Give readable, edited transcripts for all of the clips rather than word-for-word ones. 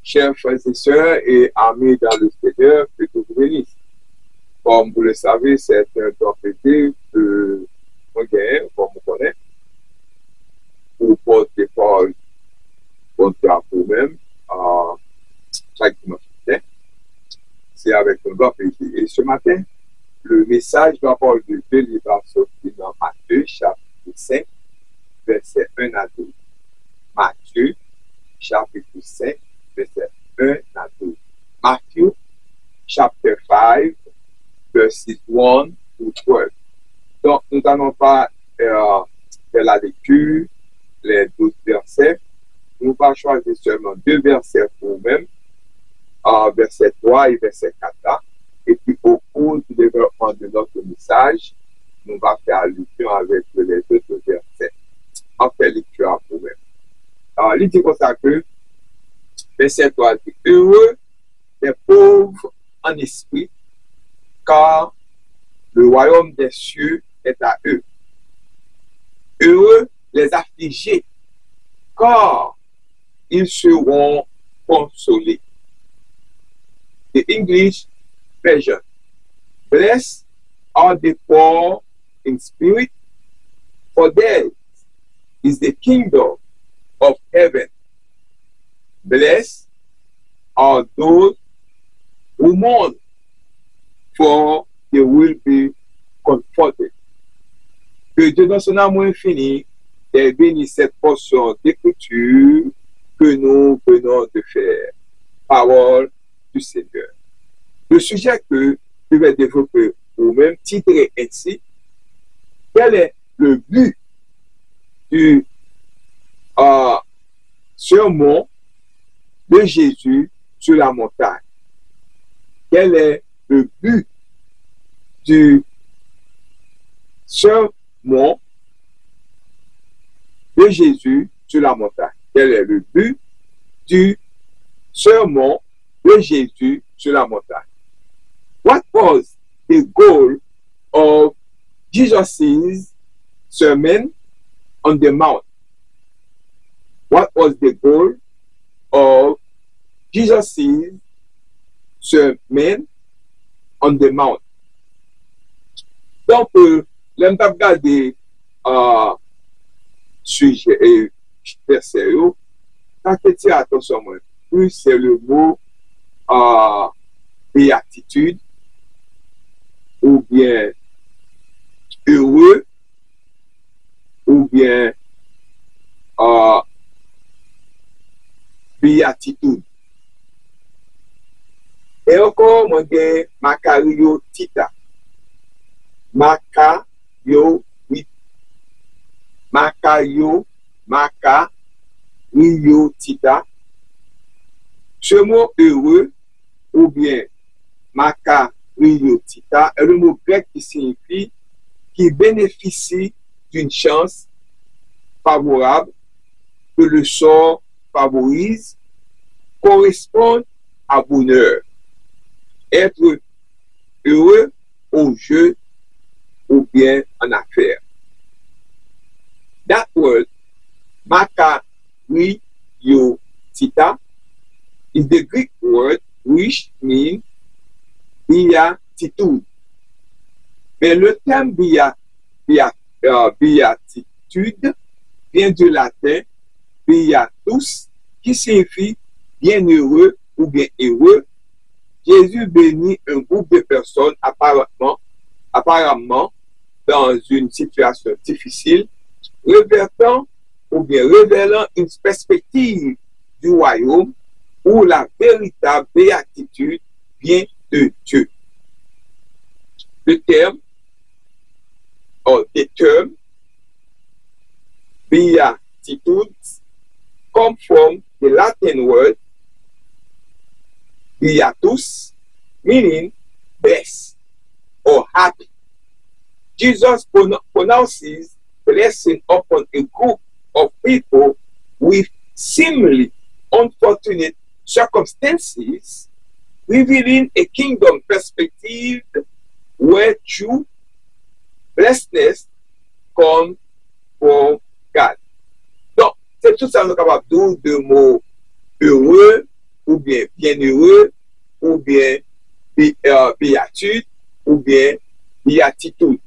chers frères et sœurs et amis dans le Seigneur, que Dieu vous bénisse. Comme vous le savez, c'est un temps fêté que on gagne, comme on connaît, pour porter parole contre vous-même chaque dimanche matin. C'est avec un grand plaisir. Et ce matin, le message de la parole de Dieu il va sortir dans Matthieu, chapitre 5, verset 1 à 12. Matthieu, chapitre 5, verset 1 à 12. Matthieu, chapter 5, verses 1 to 12. Donc, nous n'allons pas faire la lecture, les 12 versets. Nous allons choisir seulement 2 versets pour nous-mêmes, verset 3 et verset 4. Et puis, au cours du développement de notre message, nous allons faire allusion avec les autres versets. On fait lecture pour nous-mêmes. Il dit comme ça que, verset 3 dit, heureux les pauvres en esprit, car le royaume des cieux est à eux. Heureux les affligés, car ils seront consolés. The English version. Blessed are the poor in spirit, for theirs is the kingdom of heaven. Blessed are those who mourn, for they will be comforted. Que Dieu dans son amour infini ait béni cette portion d'écriture que nous venons de faire. Parole du Seigneur. Le sujet que je vais développer au même titre ainsi, quel est le but du sermon de Jésus sur la montagne? Quel est le but du sermon de Jésus sur la montagne? Quel est le but du sermon de Jésus sur la montagne? What was the goal of Jesus' sermon on the mount? What was the goal of Jesus' sermon on the mount? Donc, l'on va regarder sujet et verset, ça fait tirer attention, plus c'est le mot béatitude, ou bien heureux, ou bien béatitude. Et encore, moi, j'ai Makariotita. Makariotita. Ce mot heureux, ou bien Makariotita, est le mot grec qui signifie qui bénéficie d'une chance favorable, que le sort favorise, correspond à bonheur. Être heureux au jeu ou bien en affaires. That word, Makariotita, is the Greek word which means béatitude. Mais le terme béatitude vient du latin beatus, qui signifie bienheureux ou bien heureux. Jésus bénit un groupe de personnes apparemment dans une situation difficile, révélant une perspective du royaume où la véritable béatitude vient de Dieu. Le terme, the term, beatitude, come from the Latin word beatus, meaning blessed or happy. Jesus pronounces blessing upon a group of people with seemingly unfortunate circumstances, revealing a kingdom perspective where true blessedness comes from God. Donc, c'est tout ça nous capable de mots heureux ou bien bienheureux, ou bien béatitude, ou bien béatitude.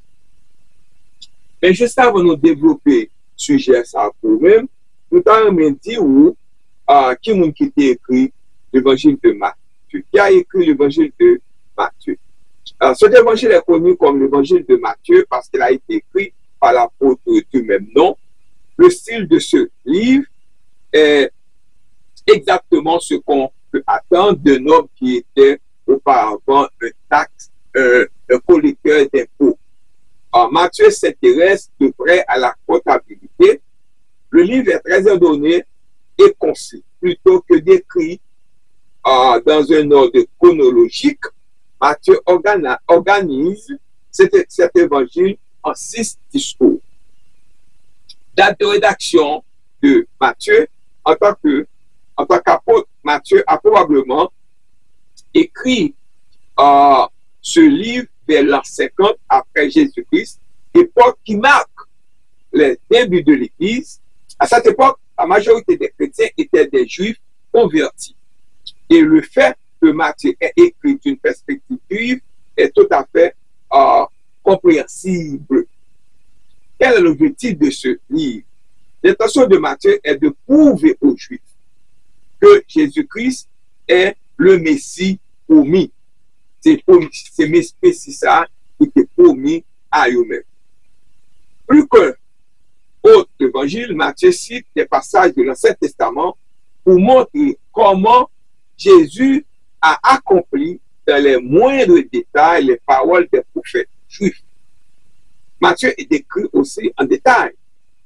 Mais juste avant de développer le sujet ça pour nous-mêmes, nous allons dire qui a écrit l'évangile de Matthieu. Qui a écrit l'évangile de Matthieu? Cet évangile est connu comme l'évangile de Matthieu parce qu'il a été écrit par l'apôtre du même nom. Le style de ce livre est exactement ce qu'on peut attendre d'un homme qui était auparavant un collecteur d'impôts. Matthieu s'intéresse de près à la comptabilité. Le livre est très ordonné et concis, plutôt que décrit dans un ordre chronologique. Matthieu organise cet évangile en 6 discours. Date de rédaction de Matthieu, en tant qu'apôtre, Matthieu a probablement écrit ce livre vers l'an 50 après Jésus-Christ, époque qui marque les débuts de l'Église. À cette époque, la majorité des chrétiens étaient des juifs convertis. Et le fait que Matthieu ait écrit d'une perspective juive est tout à fait compréhensible. Quel est l'objectif de ce livre? L'intention de Matthieu est de prouver aux Juifs Jésus-Christ est le Messie promis. C'est Messie ça qui était promis à eux-mêmes. Plus qu'un autre évangile, Matthieu cite des passages de l'Ancien Testament pour montrer comment Jésus a accompli dans les moindres détails les paroles des prophètes juifs. Matthieu décrit aussi en détail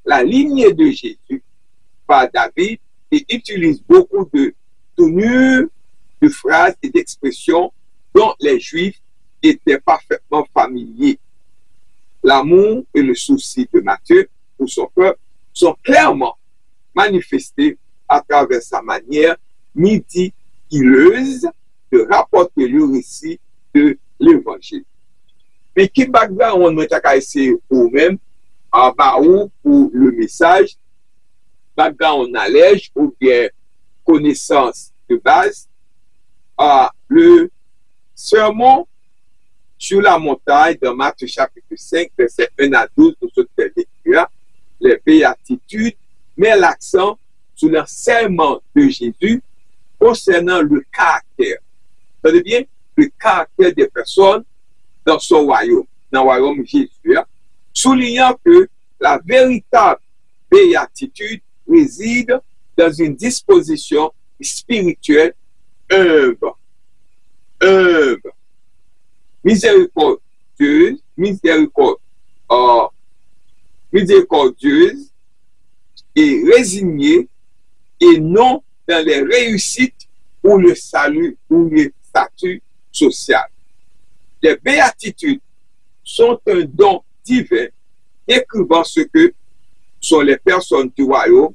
la lignée de Jésus par David et utilise beaucoup de tournures, de phrases et d'expressions dont les Juifs étaient parfaitement familiers. L'amour et le souci de Matthieu pour son peuple sont clairement manifestés à travers sa manière méticuleuse de rapporter le récit de l'Évangile. Mais qui background on a essayé pour même pour le message, background on allège ou bien connaissance de base, le sermon sur la montagne dans Matthieu chapitre 5, verset 1 à 12, nous sommes lecture, les béatitudes, met l'accent sur l'enseignement de Jésus concernant le caractère. Vous savez bien, le caractère des personnes dans son royaume, dans le royaume de Jésus, soulignant que la véritable béatitude réside dans une disposition spirituelle humble, miséricordieuse et résignée, et non dans les réussites ou le salut ou le statut social. Les béatitudes sont un don divin décrivant ce que sont les personnes du royaume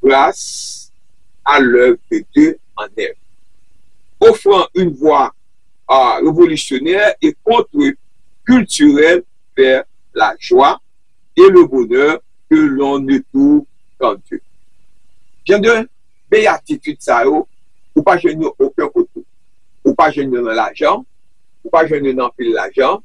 grâce à l'œuvre de Dieu en elles, offrant une voie révolutionnaire et contre-culturelle vers la joie et le bonheur que l'on ne trouve qu'en Dieu. Bien de béatitude, ça, ou pas gêner aucun côté, ou pas gêner dans l'argent, ou pas gêner dans pile l'argent,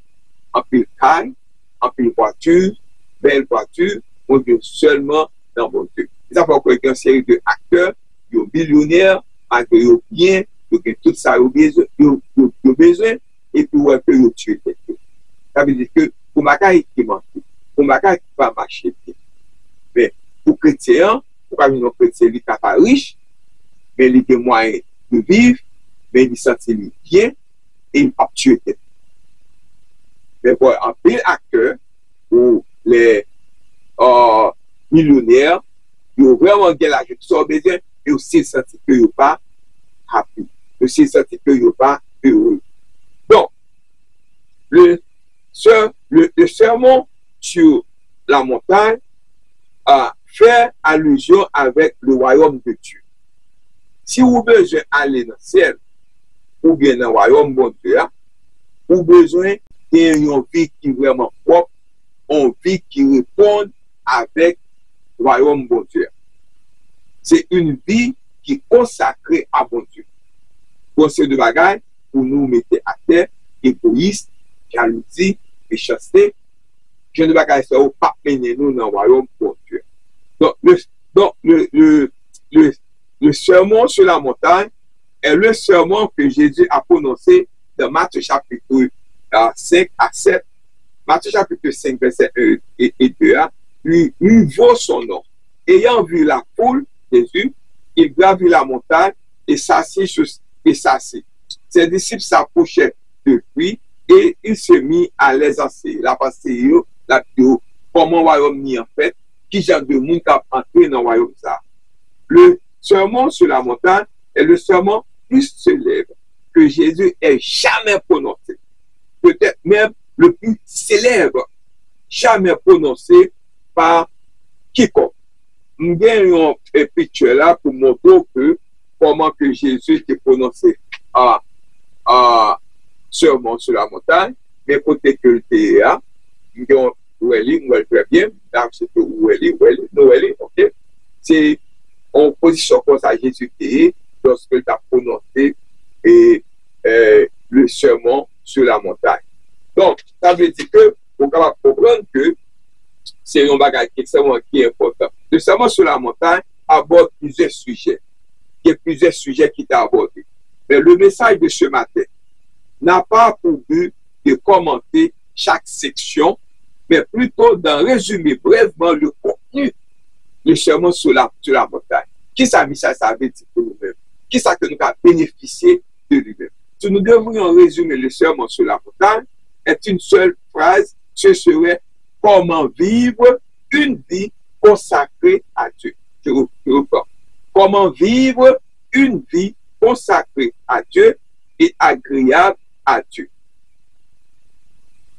en pile caille, en pile voiture, belle voiture, on vient seulement dans mon Dieu. Ça fait qu'il y a une série d'acteurs, ils sont millionnaires, malgré ils ont bien, ils ont tout ça, ils ont besoin, et puis ils ont tué. Ça veut dire que pour ma caille qui manque, pour ma caille qui va marcher bien. Mais pour chrétien, pour pas venir chrétien, il n'est pas riche, mais il a moyen de vivre, mais il sentit bien, et il n'a pas tué. Mais pour un pile acteur, ou les millionnaires, ils ont vraiment bien l'argent qui sont besoin, et aussi senti que ils n'ont pas happy, aussi senti que ils n'ont pas heureux. Donc, le sermon sur la montagne fait allusion avec le royaume de Dieu. Si vous avez besoin d'aller dans le ciel, ou bien dans le royaume de Dieu, vous avez besoin d'une vie qui est vraiment propre, une vie qui répond avec le royaume de Dieu. C'est une vie qui est consacré à bon Dieu. Conseil de bagaille pour nous mettre à terre, égoïste, jalousie, méchanceté. Je ne vais pas pas mener nous dans le royaume pour Dieu. Donc, le sermon sur la montagne est le sermon que Jésus a prononcé dans Matthieu chapitre 5 à 7. Matthieu chapitre 5, verset 1 et 2, lui vaut son nom. Ayant vu la foule, Jésus, il gravit la montagne et s'assit. Ses disciples s'approchaient de lui et il se mit à les enseigner. La pensée, la vidéo, comment le royaume ni en fait, qui genre de monde qui a entré dans le royaume ça. Le sermon sur la montagne est le sermon plus célèbre que Jésus ait jamais prononcé. Peut-être même le plus célèbre jamais prononcé par quiconque. Nous avons un picture là pour montrer que comment que Jésus était prononcé sermon sur la montagne, mais côté que le théâtre, nous avons très bien, c'est ok. C'est en position comme ça Jésus était lorsque il a prononcé le sermon sur la montagne. Donc, ça veut dire que on va comprendre que c'est un bagage extrêmement qui est important. Le sermon sur la montagne aborde plusieurs sujets. Il y a plusieurs sujets qui sont abordés. Mais le message de ce matin n'a pas pour but de commenter chaque section, mais plutôt d'en résumer brièvement le contenu du sermon sur la montagne. Qui ça veut dire pour nous-mêmes? Qui ça que nous avons bénéficié de lui-même? Si nous devrions résumer le sermon sur la montagne, est une seule phrase, ce serait comment vivre une vie consacrée à Dieu. Je reprends. Comment vivre une vie consacrée à Dieu et agréable à Dieu.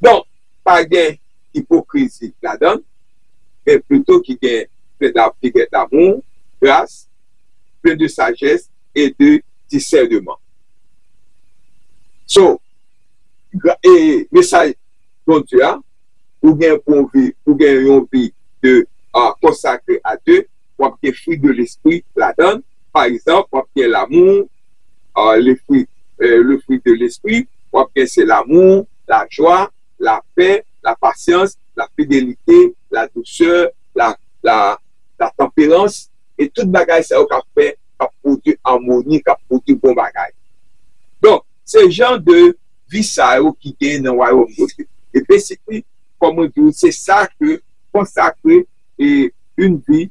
Donc, pas d'hypocrisie là-dedans, mais plutôt qu'il y ait plein d'amour, grâce, plein de sagesse et de discernement. So, et message dont Dieu a, ou bien pour une vie de consacrer à Dieu, ou bien fruit de l'esprit là-dedans. Par exemple, ou bien l'amour, le fruit de l'esprit, ou bien c'est l'amour, la joie, la paix, la patience, la fidélité, la douceur, la tempérance, et tout bagage ça a fait, a produit harmonie, a produit bon bagage. Donc, c'est genre de vie ça qui gagne dans le royaume de Dieu. Et basically, comme on dit, c'est ça que consacrer une vie,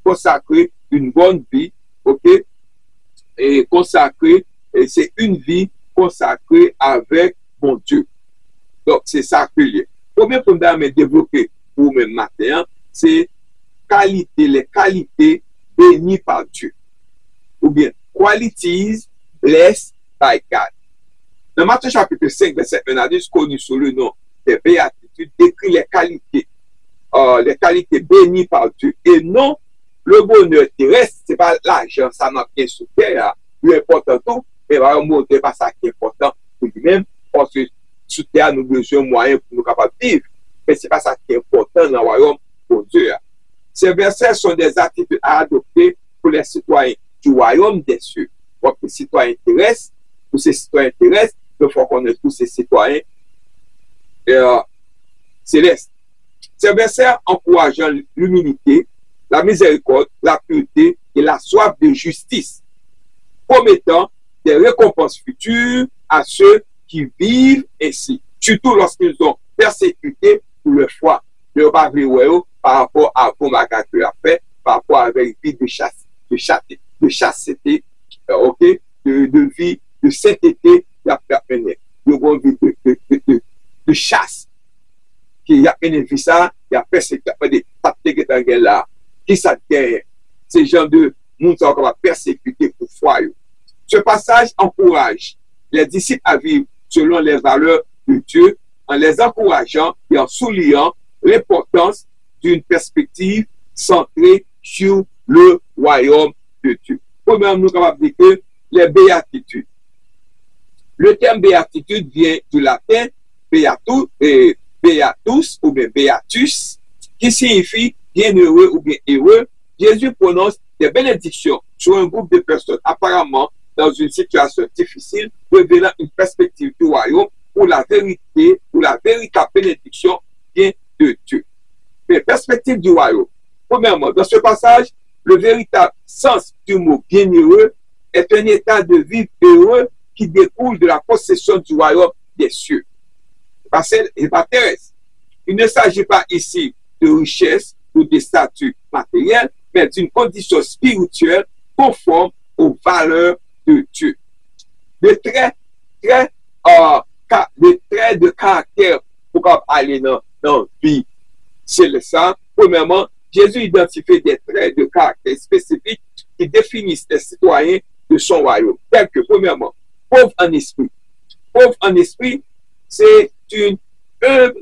consacrer une bonne vie, ok? Et consacrer, c'est une vie consacrée avec mon Dieu. Donc, c'est ça que j'ai. Premier point de développer pour même matin, c'est les qualités bénies par Dieu. Ou bien, qualities blessed by God. Dans Matthieu chapitre 5, verset 1 à 10, connu sous le nom des béatitudes, décrit les qualités bénies par Dieu. Et non le bonheur terrestre, ce n'est pas l'argent, ça n'a rien sur terre, plus important tout, mais vraiment, ce n'est pas ça qui est important pour lui-même, parce que sous terre, nous avons besoin de moyens pour nous capables de vivre. Mais ce n'est pas ça qui est important dans le royaume pour Dieu. Ces versets sont des attitudes à adopter pour les citoyens du royaume des cieux. Pour les citoyens terrestres, pour ces citoyens terrestres, il faut connaître tous ces citoyens célestes. Ces versets encourageant l'humilité, la miséricorde, la pureté et la soif de justice, promettant des récompenses futures à ceux qui vivent ainsi, surtout lorsqu'ils ont persécuté pour leur foi, leur par rapport à bon bagage que a fait, par rapport à une vie de chasteté, ok, de vie de sainteté qui a mené, de chasse qui a mené vie ça, qui a persécuté, là, qui ça guerre, ces gens de monde qui va persécuter pour foi. Ce passage encourage les disciples à vivre selon les valeurs de Dieu, en les encourageant et en soulignant l'importance d'une perspective centrée sur le royaume de Dieu. Premièrement, nous sommes capables de dire que les béatitudes. Le terme béatitude vient du latin beatus ou bien beatus, qui signifie bienheureux ou bien heureux. Jésus prononce des bénédictions sur un groupe de personnes apparemment dans une situation difficile, révélant une perspective du royaume où la vérité, où la véritable bénédiction vient de Dieu. Mais perspective du royaume. Premièrement, dans ce passage, le véritable sens du mot bienheureux est un état de vie heureux qui découle de la possession du royaume des cieux. Et pas terrestre. Il ne s'agit pas ici de richesse ou de statut matériel, mais d'une condition spirituelle conforme aux valeurs de Dieu. Les traits de caractère pour aller dans la vie céleste. Premièrement, Jésus identifie des traits de caractère spécifiques qui définissent les citoyens de son royaume, tels que, premièrement, pauvre en esprit. Pauvre en esprit, c'est une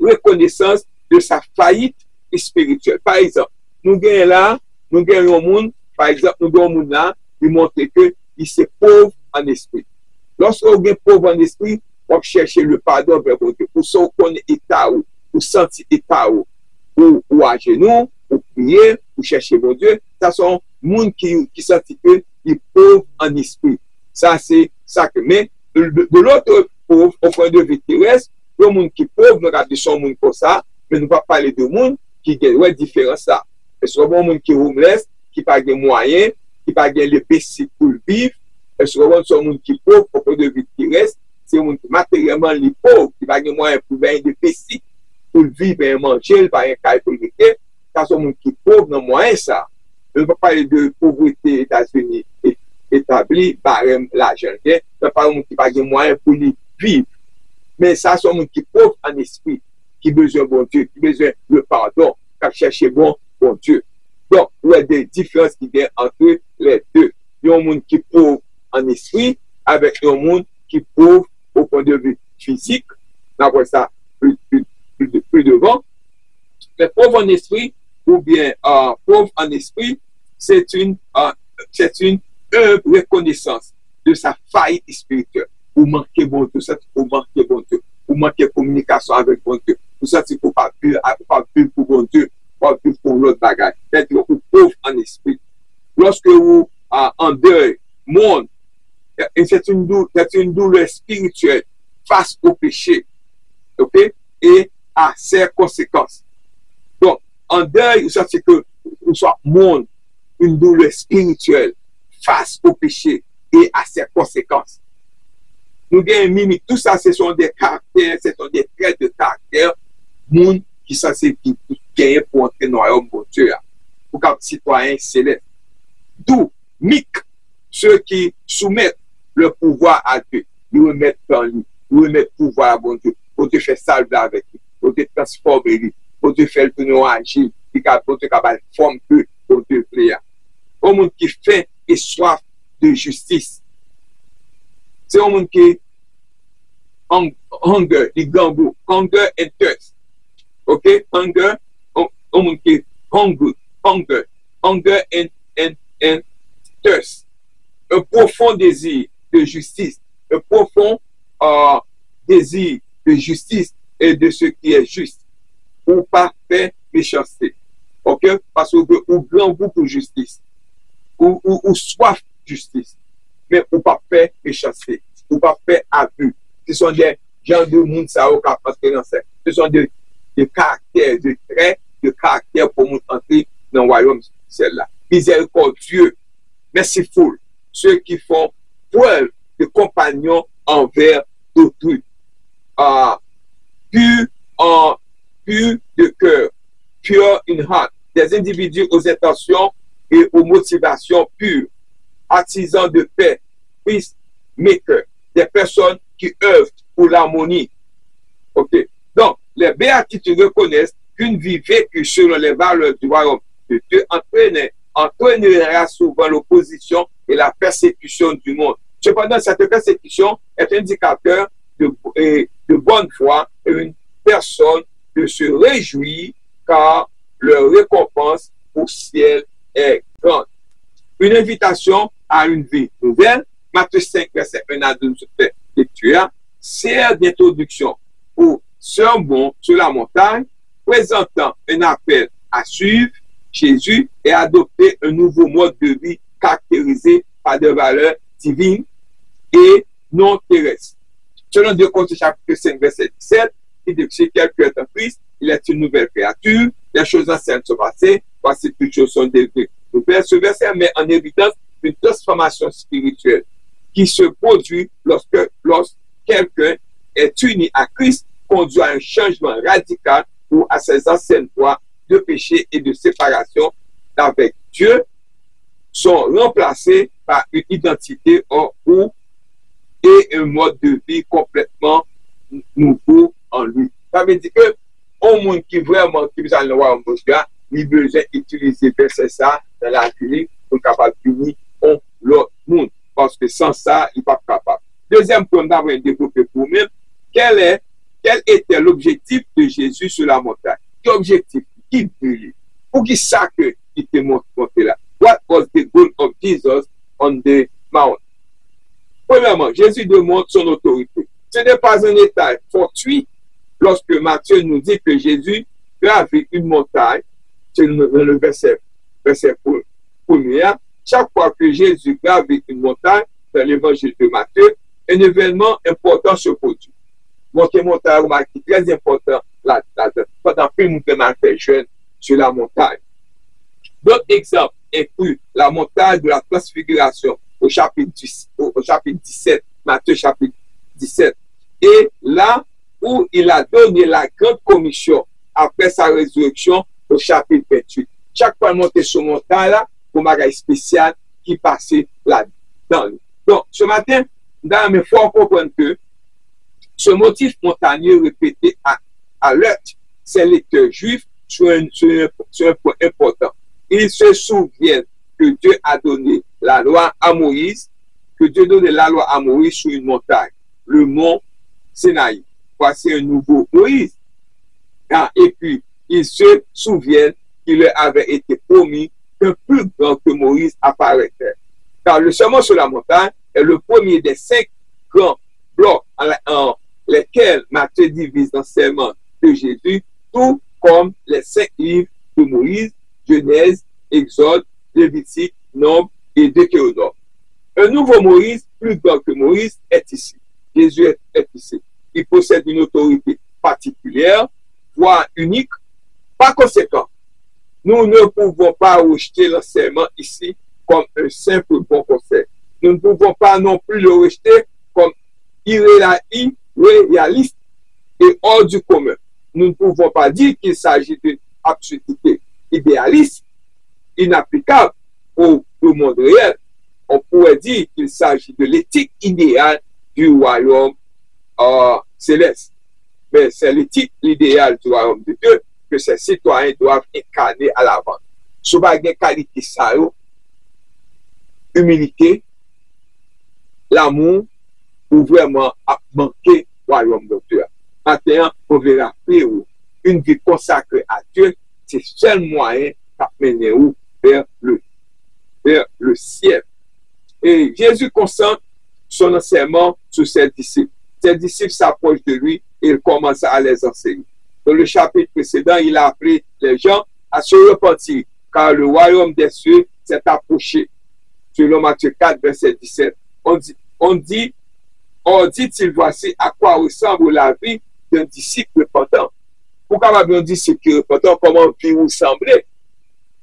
reconnaissance de sa faillite spirituelle. Par exemple, nous gagnons un monde, par exemple, nous gagnons un monde là, qui montre qu'il est pauvre en esprit. Lorsque vous êtes pauvre en esprit, vous cherchez le pardon vers votre Dieu. Pour ça, vous connaissez l'état où, vous sentez l'état où, ou à genoux, ou prier, ou chercher mon Dieu. Ça sont les gens qui sentent qu'ils sont pauvres en esprit. Ça, c'est ça que. Mais de l'autre pauvre, au point de vue terrestre, le monde qui est pauvre, nous regardons son monde comme ça, mais nous ne pouvons pas parler de monde qui a différent ça. Est-ce que le monde qui est homeless, qui n'a pas de moyens, qui n'a pas de l'épaisseur pour vivre, est-ce que le monde qui est pauvre, au point de vue terrestre, c'est un monde qui matériellement est pauvre, qui n'a pas de moyens pour vivre d'épaisseur, pour vivre et manger, pas un cas pour vivre. Ça, c'est un monde qui est pauvre dans moyen ça. Je ne peux pas parler de pauvreté États-Unis établie, barème l'argent. Je ne peux pas parler de monde qui n'a pas de moyens pour vivre. Mais ça, c'est un monde qui est pauvre en esprit, qui a besoin de bon Dieu, qui a besoin de pardon, qui a cherché bon Dieu. Donc, il y a des différences qui viennent entre les deux. Il y a un monde qui est pauvre en esprit avec un monde qui est pauvre au point de vue physique. On voit ça plus devant. Mais pauvre en esprit, ou bien pauvre en esprit, c'est une reconnaissance de sa faillite spirituelle. Vous manquez bon Dieu, vous manquez bon Dieu, vous manquez communication avec bon Dieu, vous sentez que vous ne pouvez pas vivre pour bon Dieu, vous ne pouvez pas vivre pour l'autre bagage. C'est-à-dire que vous pauvre en esprit. Lorsque vous en deuil, monde, c'est une douleur spirituelle face au péché, ok, et à ses conséquences. Donc, en deuil, vous sentez que vous soyez monde, une douleur spirituelle face au péché et à ses conséquences. Nous gagnons mimi, tout ça, ce sont des caractères, ce sont des traits de caractère, monde qui sont censés gagner pour entrer dans le royaume de Dieu, pour qu'un citoyen céleste. D'où, ceux qui soumettent le pouvoir à Dieu, ils remettent dans lui, ils remettent le pouvoir à bon Dieu, pour te faire salver avec lui, pour te transformer lui, pour te faire tourner en agir, pour te faire forme que pour te plaire. Au monde qui fait et soif de justice. C'est un monde qui hunger, les gambos, hunger and thirst. Ok? Hunger, un monde qui hunger and thirst. Un profond désir de justice, un profond désir de justice et de ce qui est juste. Ou pas faire méchanceté. Ok? Parce que ou grand goût pour justice. Ou soif de justice. Mais ou pas faire méchanceté. Ou pas faire abus. Ce sont des gens de monde ça au cap entrer dans ça. Ce sont des caractères, des traits de caractère pour nous entrer dans le royaume celle-là. Miséricordieux, merciful, ceux qui font preuve de compagnon envers d'autrui. Pur de cœur, pure in heart, des individus aux intentions et aux motivations pures, artisans de paix, peacemaker, des personnes qui œuvrent pour l'harmonie. Ok. Donc, les béatitudes reconnaissent qu'une vie vécue selon les valeurs du royaume de Dieu entraînera souvent l'opposition et la persécution du monde. Cependant, cette persécution est indicateur de bonne foi et une personne de se réjouir car leur récompense au ciel est grande. Une invitation à une vie nouvelle, Matthieu 5, verset 1 à 12, lecture, sert d'introduction au sermon sur la montagne, présentant un appel à suivre Jésus et adopté un nouveau mode de vie caractérisé par des valeurs divines et non terrestres. Selon 2 Corinthiens chapitre 5, verset 17, il dit que si quelqu'un est en Christ, il est une nouvelle créature, les choses anciennes sont passées, voici toutes choses sont devenues nouvelles. Ce verset met en évidence une transformation spirituelle qui se produit lorsque quelqu'un est uni à Christ, conduit à un changement radical ou à ses anciennes voies de péché et de séparation avec Dieu sont remplacées par une identité et un mode de vie complètement nouveau en lui. Ça veut dire que au monde qui vraiment qui besoin de voir un gars, il besoin d'utiliser ça dans la vie pour capable d'unir l'autre monde. Parce que sans ça, il n'est pas capable. Deuxième point d'avoir développé pour nous, quel était l'objectif de Jésus sur la montagne? Quel objectif? Qui brille? Pour qui ça qu'il était monté là? What was the goal of Jesus on the mount? Premièrement, Jésus démontre son autorité. Ce n'est pas un état fortuit lorsque Matthieu nous dit que Jésus gravit une montagne, c'est le verset premier. Chaque fois que Jésus gravit une montagne dans l'évangile de Matthieu, un événement important se produit. Monter montagne, remarquez, très important là-dedans. Pendant que nous devons faire jeune sur la montagne. D'autres exemples incluent la montagne de la transfiguration au chapitre 17, Matthieu chapitre 17. Et là où il a donné la grande commission après sa résurrection au chapitre 28. Chaque fois monter sur montagne là, pour un spécial qui passait là-dedans. Donc, ce matin, il faut comprendre que ce motif montagneux répété alerte ses lecteurs juifs sur un point important. Ils se souviennent que Dieu a donné la loi à Moïse, sur une montagne, le mont Sinaï. Voici un nouveau Moïse. Et puis, ils se souviennent qu'il leur avait été promis qu'un plus grand que Moïse apparaîtrait. Car le sermon sur la montagne est le premier des 5 grands blocs en lesquels Matthieu divise l'enseignement de Jésus, tout comme les 5 livres de Moïse, Genèse, Exode, Lévitique, Nombre et Deutéronome. Un nouveau Moïse, plus grand que Moïse, est ici. Jésus est ici. Il possède une autorité particulière, voire unique. Par conséquent, nous ne pouvons pas rejeter l'enseignement ici comme un simple bon conseil. Nous ne pouvons pas non plus le rejeter comme irréaliste et hors du commun. Nous ne pouvons pas dire qu'il s'agit d'une absurdité idéaliste, inapplicable au monde réel. On pourrait dire qu'il s'agit de l'éthique idéale du royaume céleste. Mais c'est l'éthique idéale du royaume de Dieu que ses citoyens doivent incarner à l'avant. Ce bagage qualité ça, humilité, l'amour, ou vraiment à manquer au royaume de Dieu. Maintenant, on verra plus une vie consacrée à Dieu, c'est le seul moyen d'amener vers le ciel. Et Jésus concentre son enseignement sur ses disciples. Ses disciples s'approchent de lui et il commence à les enseigner. Dans le chapitre précédent, il a appelé les gens à se repentir, car le royaume des cieux s'est approché. Selon Matthieu 4, verset 17. On dit-il, voici à quoi ressemble la vie d'un disciple repentant. Pourquoi un disciple qui repentant, comment vie ressembler?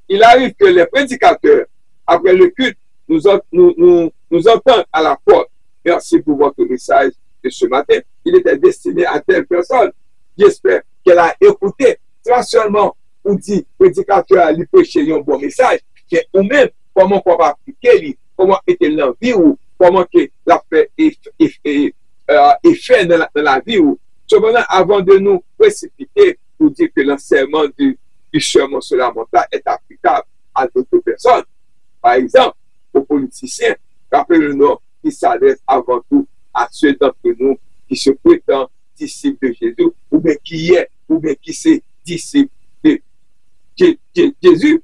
Il arrive que les prédicateurs, après le culte, nous entendent à la porte. Merci pour votre message de ce matin. Il était destiné à telle personne. J'espère qu'elle a écouté. C'est pas seulement pour dire prédicateur à lui prêcher un bon message, mais ou même comment on va appliquer, comment était l'envie ou comment la fait effet dans la vie. Cependant, avant de nous précipiter pour dire que l'enseignement du sermon sur la montagne est applicable à d'autres personnes, par exemple, aux politiciens, rappelez-nous qui s'adresse avant tout à ceux d'entre nous qui se prétendent disciples de Jésus, ou bien qui est, ou bien qui c'est disciple de Jésus.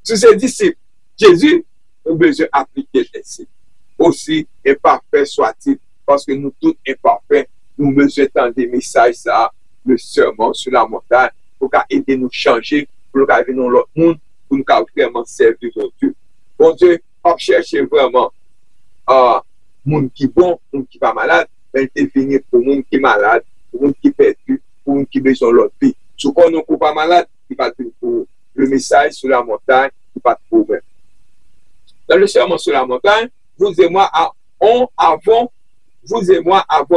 Sur ces disciples, Jésus a besoin d'appliquer les signes. Aussi imparfait soit-il, parce que nous tous imparfaits, nous mesurons des messages, ça, le sermon sur la montagne, pour aider nous changer, pour aider nous l'autre monde, pour nous vraiment servir mon Dieu. Bon Dieu, pas chercher vraiment monde qui bon, monde qui pas malade, mais il est venu pour monde qui est malade, pour monde qui est perdu, pour monde qui besoin de l'autre vie. Si on n'est pas malade, il va pour le message sur la montagne, il va pour vous. Dans le sermon sur la montagne, vous et moi avons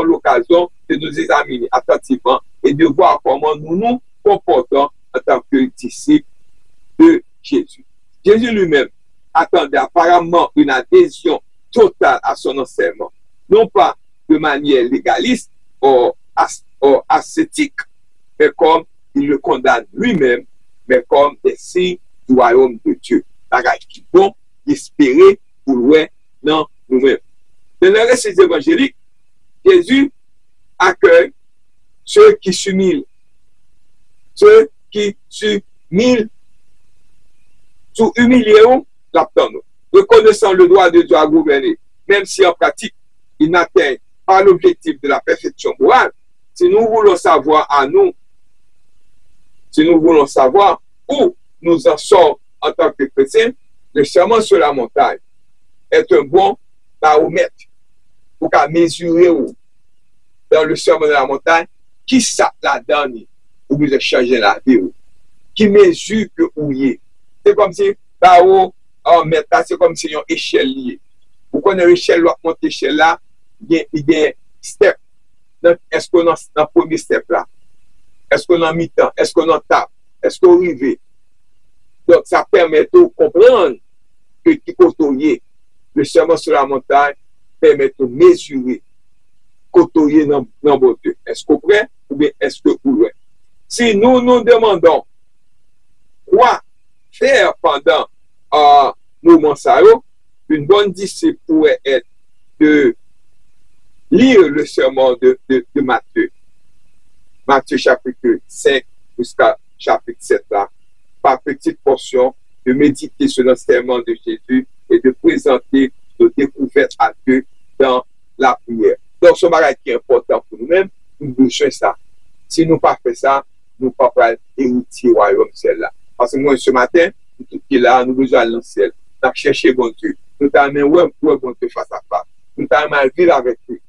l'occasion de nous examiner attentivement et de voir comment nous nous comportons en tant que disciples de Jésus. Jésus lui-même attendait apparemment une adhésion totale à son enseignement, non pas de manière légaliste ou ascétique, mais comme il le condamne lui-même, mais comme des signes du royaume de Dieu. Bagage qui bon, espérer pour loin dans nous-mêmes. Dans le récit évangélique, Jésus accueille ceux qui s'humilient. Ceux qui s'humilient, sous humiliés, l'attendent. Reconnaissant le droit de Dieu à gouverner, même si en pratique, il n'atteint pas l'objectif de la perfection morale, si nous voulons savoir où nous en sommes en tant que chrétiens, le sermon sur la montagne est un bon baromètre pour qu'à mesurer dans le sermon de la montagne qui ça la dernière ou vous changer la vie, qui mesure que vous y est. C'est comme si c'est comme si une échelle liée. Vous connaissez l'échelle, l'autre échelle là, il y a step. Est-ce qu'on a dans le premier step là? Est-ce qu'on a mi-temps? Est-ce qu'on a tape? Est-ce qu'on arrive? Donc, ça permet de comprendre que qui côtoyer le sermon sur la montagne permet de mesurer, côtoyer dans bon Dieu. Est-ce qu'on prêt ou bien est-ce que vous loin? Si nous nous demandons quoi faire pendant moment ça, une bonne discipline pourrait être de lire le sermon de Matthieu. Matthieu chapitre 5 jusqu'à chapitre 7 là, par petite portion, de méditer sur l'enseignement de Jésus et de présenter nos découvertes à Dieu dans la prière. Donc, ce bagage qui est important pour nous-mêmes, nous devons faire ça. Si nous ne pas fait ça, nous ne pouvons pas hériter au royaume ciel-là. Parce que moi, ce matin, tout qui est là, nous besoin aller dans le ciel. Nous avons cherché bon Dieu. Nous avons bon Dieu face à face. Nous avons vivre avec lui.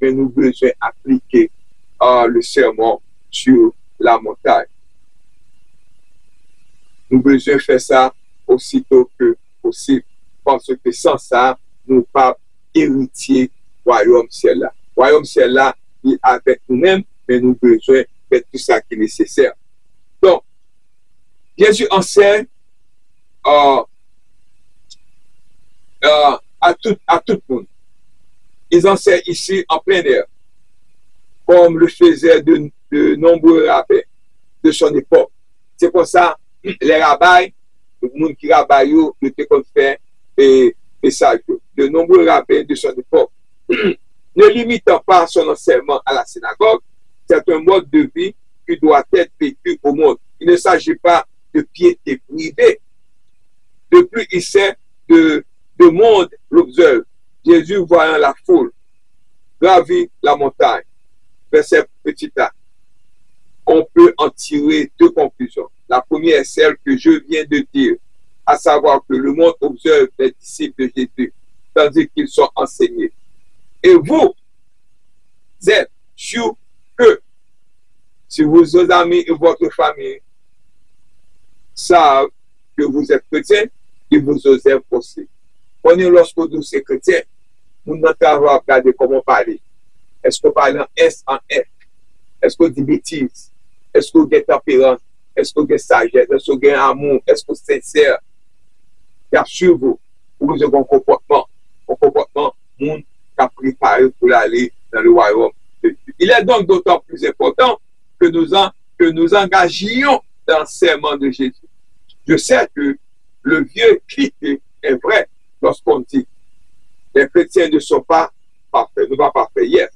Mais nous avons besoin d'appliquer le sermon sur la montagne. Nous avons besoin de faire ça aussitôt que possible. Parce que sans ça, nous ne pouvons pas hériter du royaume ciel-là. Le royaume ciel-là, il est avec nous-mêmes, mais nous avons besoin de faire tout ça qui est nécessaire. Donc, Jésus enseigne à tout le monde. Ils enseignent ici en plein air, comme le faisaient de nombreux rabbins de son époque. C'est pour ça, les rabbins, le monde qui rabbin, ils étaient comme fait et ça. De nombreux rabbins de son époque, ne limitant pas son enseignement à la synagogue, c'est un mode de vie qui doit être vécu au monde. Il ne s'agit pas de piété privée. De plus, il sait de monde l'observe. Jésus, voyant la foule, gravit la montagne. Verset petit a. On peut en tirer deux conclusions. La première est celle que je viens de dire, à savoir que le monde observe les disciples de Jésus, tandis qu'ils sont enseignés. Et vous êtes sûr que si vos amis et votre famille savent que vous êtes chrétien, ils vous observent aussi. Lorsque vous êtes chrétien, nous n'avons pas regardé comment parler. Est-ce qu'on parle en S, en F? Est-ce qu'on dit bêtises? Est-ce qu'on a tempérance? Est-ce qu'on a sagesse? Est-ce qu'on a amour? Est-ce qu'on est sincère? Car sur vous, vous avez un comportement, monde qui a préparé pour aller dans le royaume de Dieu. Il est donc d'autant plus important que nous engagions dans le serment de Jésus. Je sais que le vieux cliché est vrai lorsqu'on dit les chrétiens ne sont pas parfaits, ne sont pas parfaits hier,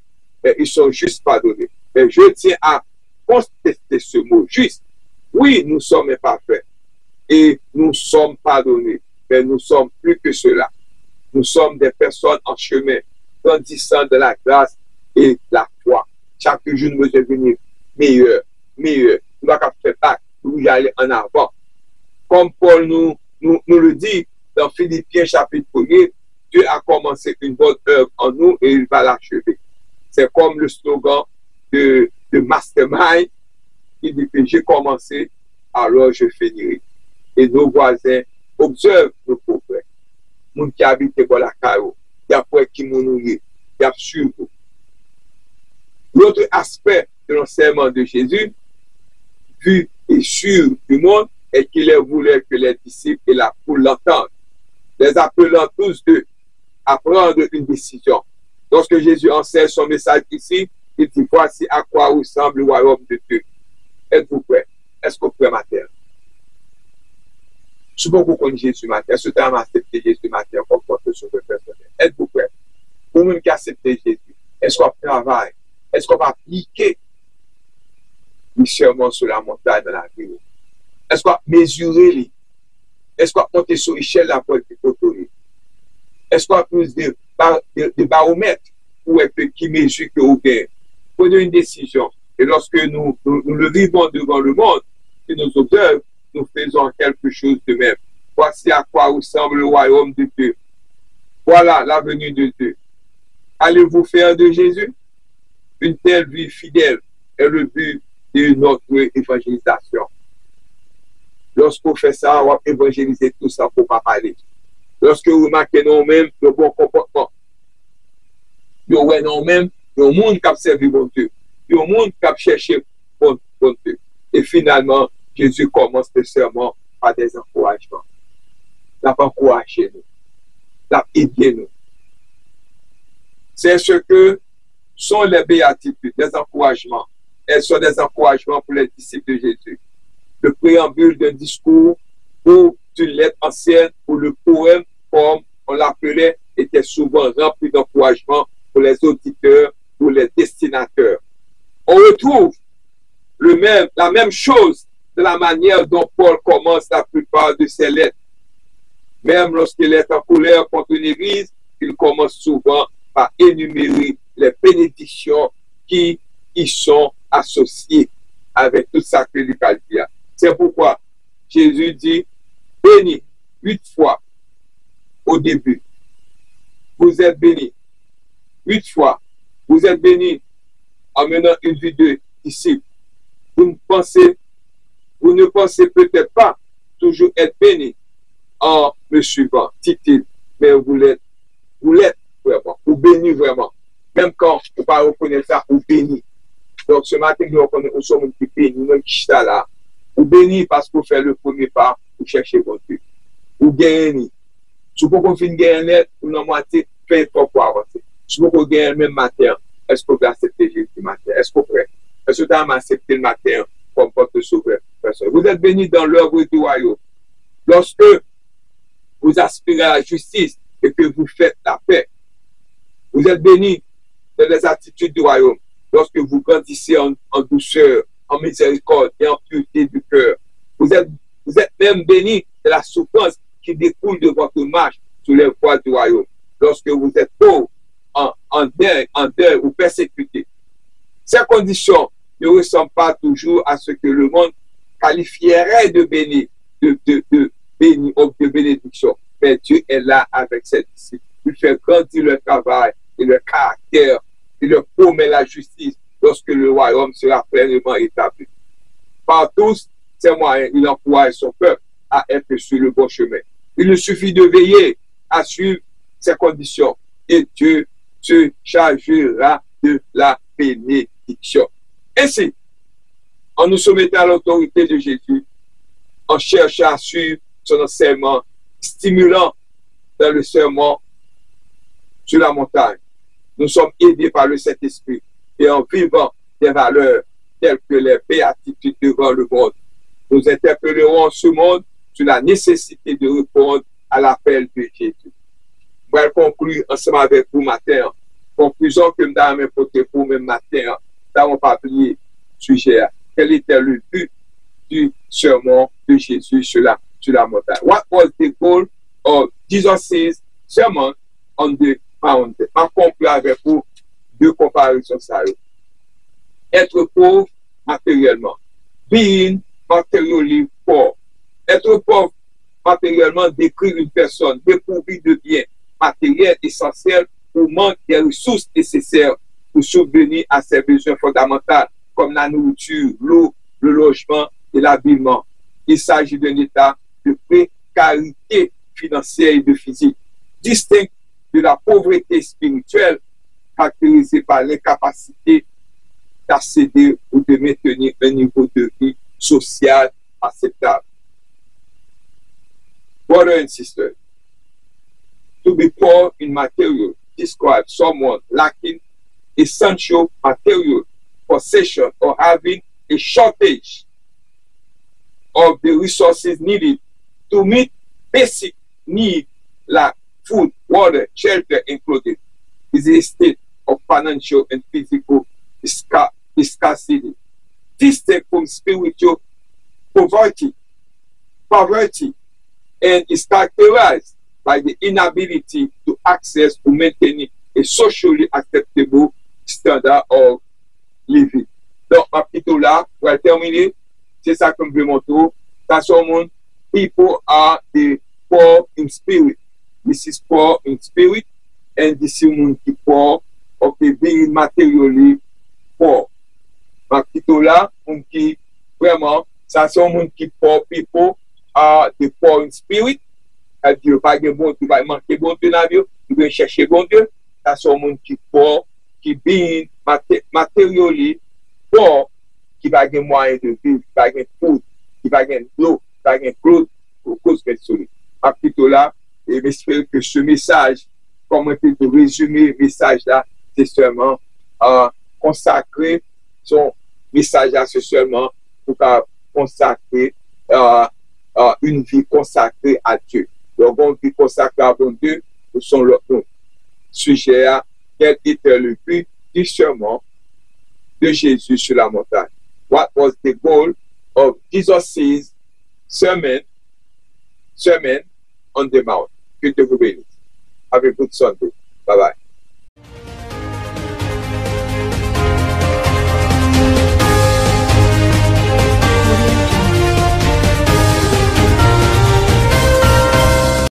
mais ils sont juste pardonnés. Mais je tiens à contester ce mot juste. Oui, nous sommes imparfaits et nous sommes pardonnés, mais nous sommes plus que cela. Nous sommes des personnes en chemin, grandissant de la grâce et la foi. Chaque jour, nous devons devenir meilleurs. Nous ne pouvons pas faire bac, nous y aller en avant. Comme Paul nous nous le dit dans Philippiens chapitre 1er, Dieu a commencé une bonne œuvre en nous et il va l'achever. C'est comme le slogan de Mastermind qui dit que j'ai commencé, alors je finirai. Et nos voisins observent nos progrès. Les gens qui habitent dans la caillou, il y a pour qui nous nourrit, il y a sur vous. L'autre aspect de l'enseignement de Jésus, vu et sûr du monde, est qu'il voulait que les disciples et la foule l'entendent, les appelant tous deux à prendre une décision. Lorsque Jésus enseigne son message ici, il dit, voici à quoi ressemble le royaume de Dieu. Êtes-vous prêts? Est-ce que vous prêts matin? Je ne sais pas pourquoi vous connaissez Jésus matin. Est-ce que vous avez accepté Jésus matin comme votre sauveur personnel? Êtes-vous prêts? Pour nous qui acceptez Jésus, est-ce qu'on travaille? Est-ce qu'on va appliquer le sermon sur la montagne dans la vie? Est-ce qu'on va mesurer? Est-ce qu'on va monter sur l'échelle de la porte de l'autorité? Est-ce qu'on a plus de baromètres pour être qui mesure que vous gagnez? Prenez une décision. Et lorsque nous le vivons devant le monde, et nous observons, nous faisons quelque chose de même. Voici à quoi ressemble le royaume de Dieu. Voilà la venue de Dieu. Allez-vous faire de Jésus? Une telle vie fidèle est le but de notre évangélisation. Lorsqu'on fait ça, on va évangéliser tout ça pour ne pas parler. Lorsque vous remarquez nous-mêmes le bon comportement, nous voyons nous-mêmes le monde qui a servi bon Dieu, le monde qui a cherché bon Dieu. Et finalement, Jésus commence le sermon par des encouragements. Il a encouragé nous, il a aidé nous. C'est ce que sont les béatitudes, les encouragements. Elles sont des encouragements pour les disciples de Jésus. Le préambule d'un discours ou d'une lettre ancienne ou le poème, comme on l'appelait, était souvent rempli d'encouragement pour les auditeurs ou les destinataires. On retrouve la même chose de la manière dont Paul commence la plupart de ses lettres. Même lorsqu'il est en colère contre une église, il commence souvent par énumérer les bénédictions qui y sont associées avec tout ça que lui a dit. C'est pourquoi Jésus dit, béni 8 fois au début. Vous êtes bénis 8 fois. Vous êtes bénis en menant une vie de disciple. Vous ne pensez peut-être pas toujours être béni en me suivant, dit-il, mais vous l'êtes vraiment, vous bénis vraiment. Même quand vous ne pas reconnaître ça, vous bénis. Donc ce matin, nous sommes qui bénis, nous qui sommes là. Vous bénis parce que vous faites le premier pas pour chercher votre Dieu. Vous gagnez. Si vous pouvez gagner, vous n'en moitié, faites pas pour avancer. Si vous pouvez gagner le même matin, est-ce que vous acceptez Jésus le matin? Est-ce que vous prêt? Est-ce que vous avez accepté le matin comme votre sauveur personnel? Vous êtes bénis dans l'œuvre du royaume. Lorsque vous aspirez à la justice et que vous faites la paix, vous êtes bénis dans les attitudes du royaume. Lorsque vous grandissez en douceur, en miséricorde et en pureté du cœur, vous êtes même bénis de la souffrance qui découle de votre marche sur les voies du royaume. Lorsque vous êtes pauvre, en deuil ou persécuté. Ces conditions ne ressemblent pas toujours à ce que le monde qualifierait de béni, de bénédiction. Mais Dieu est là avec ses disciples. Il fait grandir le travail et le caractère. Il leur promet la justice lorsque le royaume sera pleinement établi. Par tous ces moyens, il encourage son peuple à être sur le bon chemin. Il lui suffit de veiller à suivre ces conditions et Dieu se chargera de la bénédiction. Ainsi, en nous soumettant à l'autorité de Jésus, en cherchant à suivre son enseignement stimulant dans le sermon sur la montagne, nous sommes aidés par le Saint-Esprit et en vivant des valeurs telles que les béatitudes devant le monde, nous interpellerons ce monde sur la nécessité de répondre à l'appel de Jésus. Je vais conclure ensemble avec vous matin. Conclusion que nous avons porté pour même matin. Nous n'avons pas oublié le sujet. Quel était le but du sermon de Jésus sur la montagne? What was the goal of Jesus' sermon on the mountain? Je conclure avec vous deux comparaisons. Être pauvre matériellement. Being materially poor. Être pauvre matériellement décrire une personne dépourvue de biens matériels essentiels ou manque des ressources nécessaires pour subvenir à ses besoins fondamentaux comme la nourriture, l'eau, le logement et l'habillement. Il s'agit d'un état de précarité financière et de physique, distinct de la pauvreté spirituelle caractérisée par l'incapacité d'accéder ou de maintenir un niveau de vie social acceptable. Brothers and sisters, to be poor in material describes someone lacking essential material possession or having a shortage of the resources needed to meet basic needs like food, water, shelter, and clothing. Is a state of financial and physical scarcity. Distinct from spiritual poverty, and is characterized by the inability to access or maintain a socially acceptable standard of living. Donc, ma petite là, pour terminer, c'est ça comme je montre. That's someone, people are the poor in spirit. This is poor in spirit, and this is one qui poor, okay, being materially poor. Ma petite là, on qui vraiment, ça c'est un monde qui poor, people are the poor in spirit. C'est-à-dire, pas de bon, tu vas manquer bon Dieu dans la vie, tu vas chercher bon Dieu. Ça c'est un monde qui poor, qui being materially poor, qui va gagner moyen de vivre, qui va gagner food, qui va gagner l'eau, qui va gagner clothes, pour cause de cela. Ma petite là, et j'espère que ce message, comment peut résumer le message là, c'est seulement consacrer son message là, c'est seulement pour consacrer une vie consacrée à Dieu. Donc, une vie consacrée à bon Dieu, ce sont le sujet à quel était le but du sermon de Jésus sur la montagne. What was the goal of Jesus' sermon on the mount? Que Dieu vous bénisse. Have a good Sunday. Bye bye.